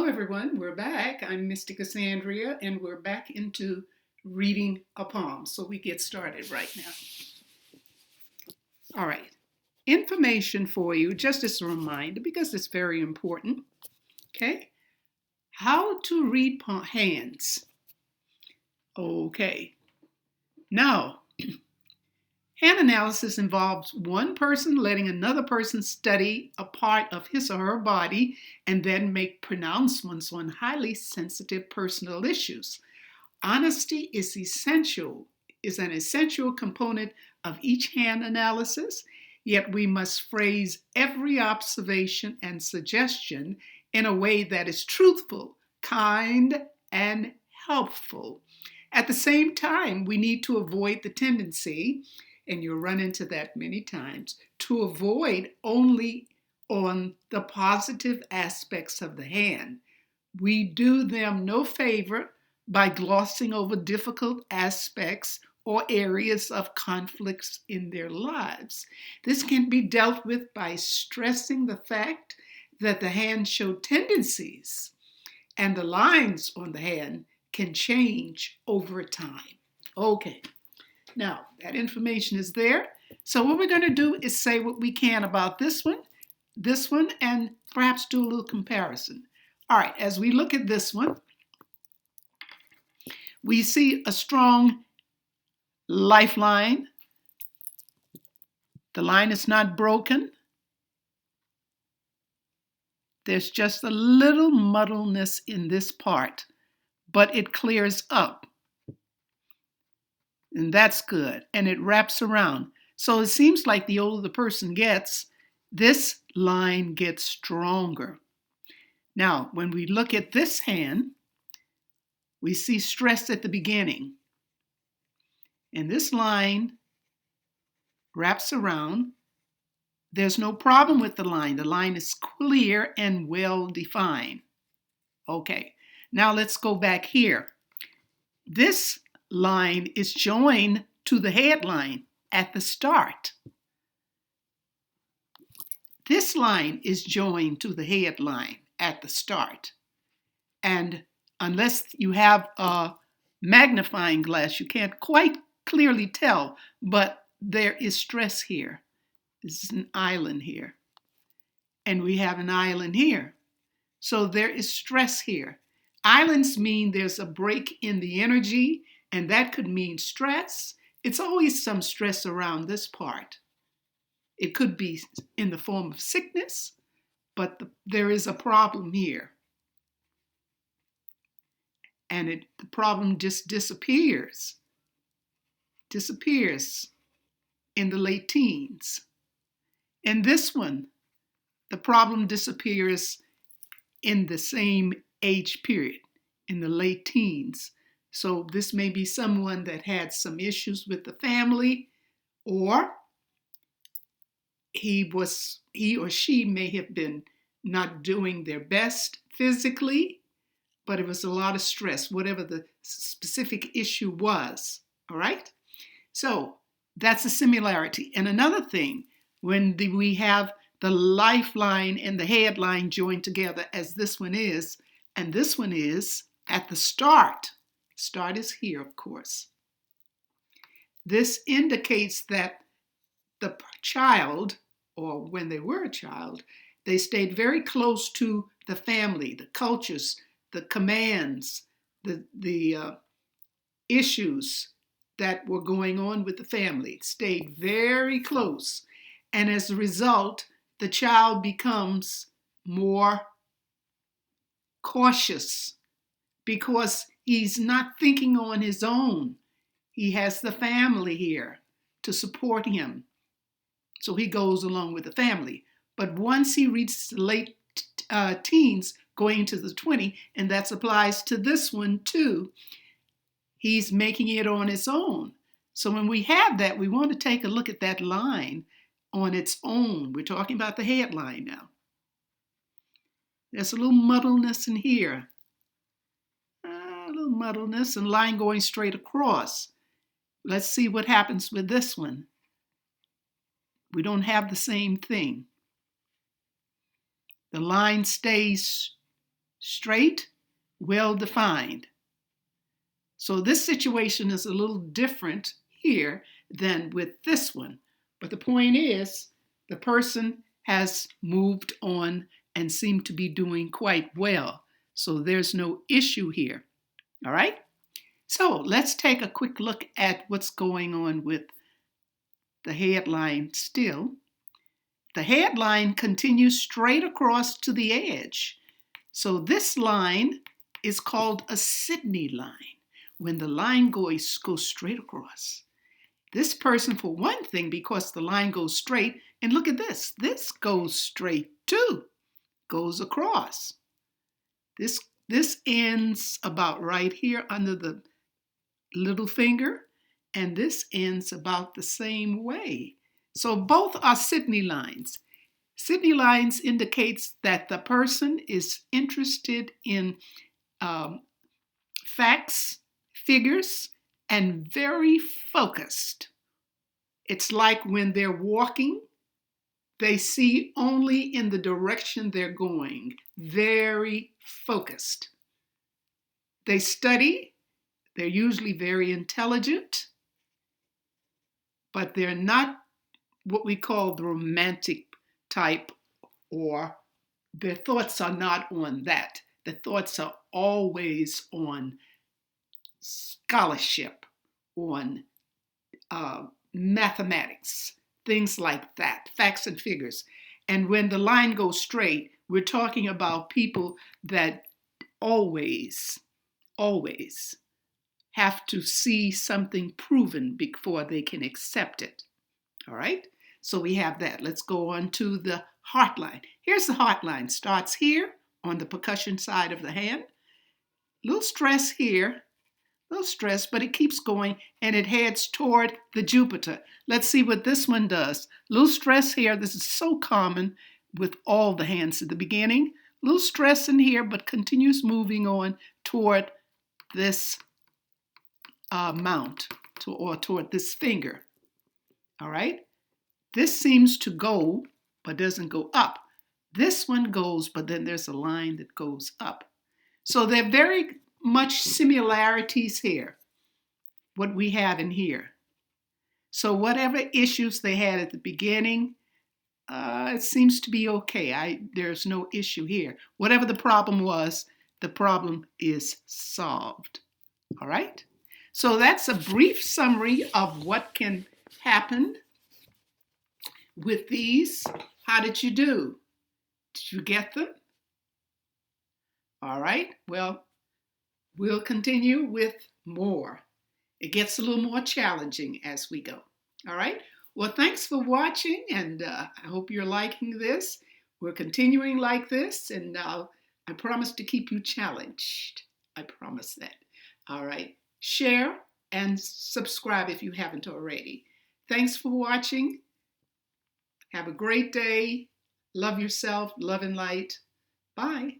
Hello, everyone. We're back. I'm Mystic Cassandria, and we're back into reading a palm. So we get started right now. All right. Information for you, just as a reminder, because it's very important. Okay. How to read hands. Okay. Now, hand analysis involves one person letting another person study a part of his or her body and then make pronouncements on highly sensitive personal issues. Honesty is an essential component of each hand analysis, yet we must phrase every observation and suggestion in a way that is truthful, kind, and helpful. At the same time, we need to avoid the tendency, and you'll run into that many times, to avoid only on the positive aspects of the hand. We do them no favor by glossing over difficult aspects or areas of conflicts in their lives. This can be dealt with by stressing the fact that the hand shows tendencies and the lines on the hand can change over time. Okay, now that information is there. So what we're going to do is say what we can about this one, and perhaps do a little comparison. All right, as we look at this one, we see a strong lifeline. The line is not broken. There's just a little muddleness in this part, but it clears up. And that's good. And it wraps around. So it seems like the older the person gets, this line gets stronger. Now, when we look at this hand, we see stress at the beginning. And this line wraps around. There's no problem with the line. The line is clear and well defined. Okay, now let's go back here. This line is joined to the headline at the start. This line is joined to the headline at the start. And unless you have a magnifying glass, you can't quite clearly tell, but there is stress here. This is an island here. And we have an island here. So there is stress here. Islands mean there's a break in the energy, and that could mean stress. It's always some stress around this part. It could be in the form of sickness, but there is a problem here. And the problem just disappears in the late teens. In this one, the problem disappears in the same age period, in the late teens. So this may be someone that had some issues with the family, or he or she may have been not doing their best physically, but it was a lot of stress, whatever the specific issue was. All right? So that's a similarity. And another thing, when we have the lifeline and the headline joined together, as this one is, and this one is at the start. Start is here, of course. This indicates that the child, or when they were a child, they stayed very close to the family, the cultures, the commands, the issues that were going on with the family. Stayed very close. And as a result, the child becomes more cautious because he's not thinking on his own. He has the family here to support him. So he goes along with the family. But once he reaches the late teens, going into the 20, and that applies to this one too, he's making it on his own. So when we have that, we want to take a look at that line on its own. We're talking about the headline now. There's a little muddleness in here. A little muddleness and line going straight across. Let's see what happens with this one. We don't have the same thing. The line stays straight, well defined. So this situation is a little different here than with this one. But the point is, the person has moved on and seemed to be doing quite well. So there's no issue here. All right? So let's take a quick look at what's going on with the headline still. The headline continues straight across to the edge. So this line is called a Sydney line, when the line goes straight across. This person, for one thing, because the line goes straight, and look at this goes straight too, goes across. This ends about right here under the little finger, and this ends about the same way. So both are Sydney lines. Sydney lines indicates that the person is interested in facts, figures, and very focused. It's like when they're walking, they see only in the direction they're going, very focused. They study, they're usually very intelligent, but they're not what we call the romantic type, or their thoughts are not on that. The thoughts are always on scholarship, on mathematics, things like that, facts and figures. And when the line goes straight, we're talking about people that always have to see something proven before they can accept it. All right? So we have that. Let's go on to the heart line. Here's the heart line. Starts here on the percussion side of the hand. Little stress here, little stress, but it keeps going and it heads toward the Jupiter. Let's see what this one does. Little stress here. This is so common with all the hands at the beginning. Little stress in here, but continues moving on toward this mount, or toward this finger. All right? This seems to go, but doesn't go up. This one goes, but then there's a line that goes up. So there are very much similarities here, what we have in here. So whatever issues they had at the beginning, it seems to be okay. There's no issue here. Whatever the problem was, the problem is solved. All right? So that's a brief summary of what can happen with these. How did you do? Did you get them? All right. Well, we'll continue with more. It gets a little more challenging as we go. All right. Well, thanks for watching, and I hope you're liking this. We're continuing like this, and I promise to keep you challenged. I promise that. All right. Share and subscribe if you haven't already. Thanks for watching. Have a great day. Love yourself. Love and light. Bye.